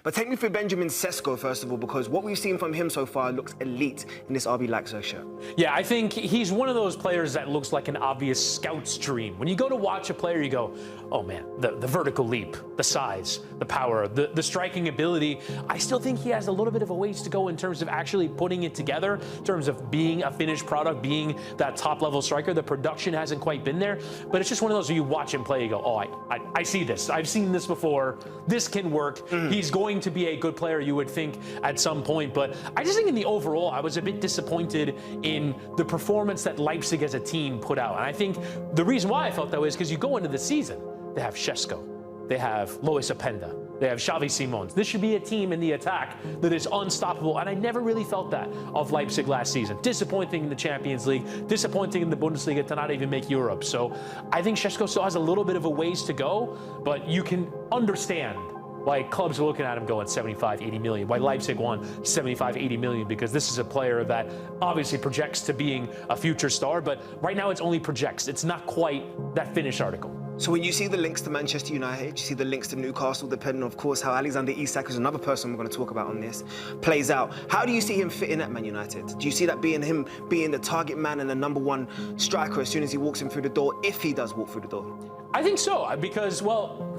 But take me through Benjamin Sesko, first of all, because what we've seen from him so far looks elite in this RB Leipzig shirt. Yeah, I think he's one of those players that looks like an obvious scout's dream. When you go to watch a player, you go, oh man, the vertical leap, the size, the power, the striking ability. I still think he has a little bit of a ways to go in terms of actually putting it together, in terms of being a finished product, being that top-level striker. The production hasn't quite been there, but it's just one of those where you watch him play, you go, oh, I see this. I've seen this before. This can work. He's going to be a good player, you would think, at some point. But I just think in the overall, I was a bit disappointed in the performance that Leipzig as a team put out. And I think the reason why I felt that way is because you go into the season, they have Sesko, they have Lois Openda, they have Xavi Simons. This should be a team in the attack that is unstoppable, and I never really felt that of Leipzig last season. Disappointing in the Champions League, disappointing in the Bundesliga to not even make Europe. So I think Sesko still has a little bit of a ways to go, but you can understand why clubs are looking at him going 75, 80 million, why Leipzig won 75, 80 million, because this is a player that obviously projects to being a future star, but right now it's only projects. It's not quite that finished article. So when you see the links to Manchester United, you see the links to Newcastle, depending, of course, how Alexander Isak, who's another person we're going to talk about on this, plays out. How do you see him fitting at Man United? Do you see that being him being the target man and the #1 striker as soon as he walks in through the door, if he does walk through the door? I think so, because, well,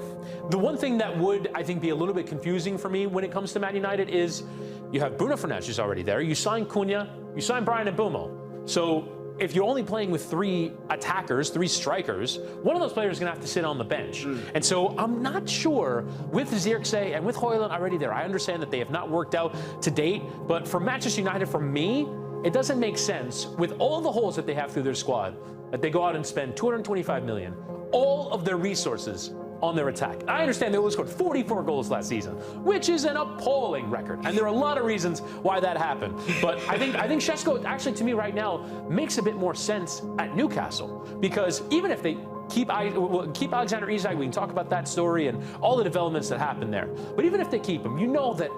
the one thing that would, I think, be a little bit confusing for me when it comes to Man United is you have Bruno Fernandes who's already there, you sign Cunha, you sign Brian Mbeumo. So if you're only playing with 3 attackers, 3 strikers, one of those players is going to have to sit on the bench. And so I'm not sure, with Zirkzee and with Højlund already there, I understand that they have not worked out to date, but for Manchester United, for me, it doesn't make sense, with all the holes that they have through their squad, that they go out and spend 225 million, all of their resources on their attack. I understand they only scored 44 goals last season, which is an appalling record. And there are a lot of reasons why that happened. But I think Sesko, actually, to me right now, makes a bit more sense at Newcastle. Because even if they keep Alexander Isak, we can talk about that story and all the developments that happened there. But even if they keep him, you know that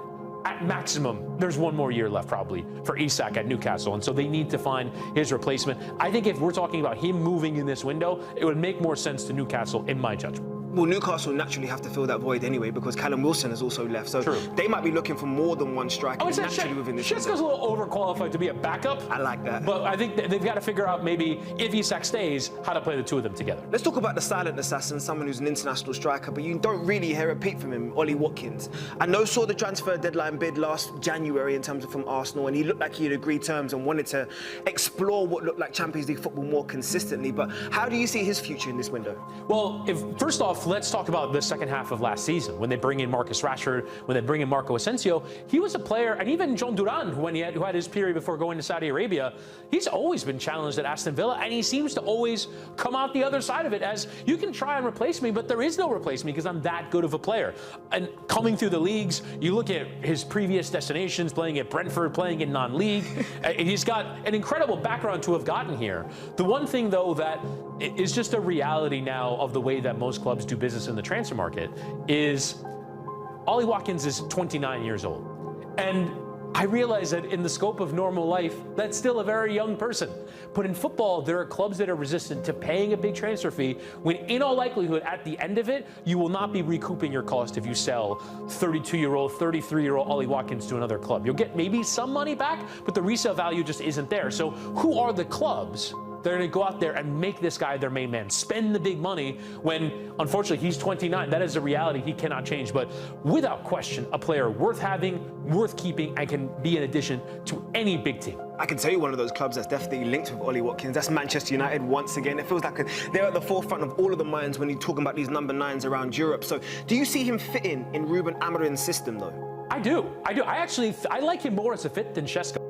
at maximum, there's 1 more year left probably for Isak at Newcastle, and so they need to find his replacement. I think if we're talking about him moving in this window, it would make more sense to Newcastle, in my judgment. Well, Newcastle naturally have to fill that void anyway because Callum Wilson has also left. So they might be looking for more than 1 striker naturally within this. Sesko's a little overqualified to be a backup. I like that. But I think they've got to figure out maybe, if Isak stays, how to play the 2 of them together. Let's talk about the silent assassin, someone who's an international striker, but you don't really hear a peep from him, Ollie Watkins. I know saw the transfer deadline bid last January in terms of from Arsenal, and he looked like he had agreed terms and wanted to explore what looked like Champions League football more consistently. But how do you see his future in this window? Well, first off, let's talk about the second half of last season, when they bring in Marcus Rashford, when they bring in Marco Asensio. He was a player, and even John Duran, who had his period before going to Saudi Arabia, he's always been challenged at Aston Villa, and he seems to always come out the other side of it as, you can try and replace me, but there is no replace me because I'm that good of a player. And coming through the leagues, you look at his previous destinations, playing at Brentford, playing in non-league, he's got an incredible background to have gotten here. The one thing, though, that is just a reality now of the way that most clubs do business in the transfer market is Ollie Watkins is 29 years old. And I realize that in the scope of normal life, that's still a very young person. But in football, there are clubs that are resistant to paying a big transfer fee when, in all likelihood, at the end of it, you will not be recouping your cost if you sell 32-year-old, 33-year-old Ollie Watkins to another club. You'll get maybe some money back, but the resale value just isn't there. So who are the clubs they're going to go out there and make this guy their main man, spend the big money when, unfortunately, he's 29. That is a reality he cannot change. But without question, a player worth having, worth keeping, and can be an addition to any big team. I can tell you one of those clubs that's definitely linked with Ollie Watkins. That's Manchester United once again. It feels like they're at the forefront of all of the minds when you're talking about these number 9s around Europe. So do you see him fitting in Ruben Amorim's system, though? I do. I like him more as a fit than Sesko.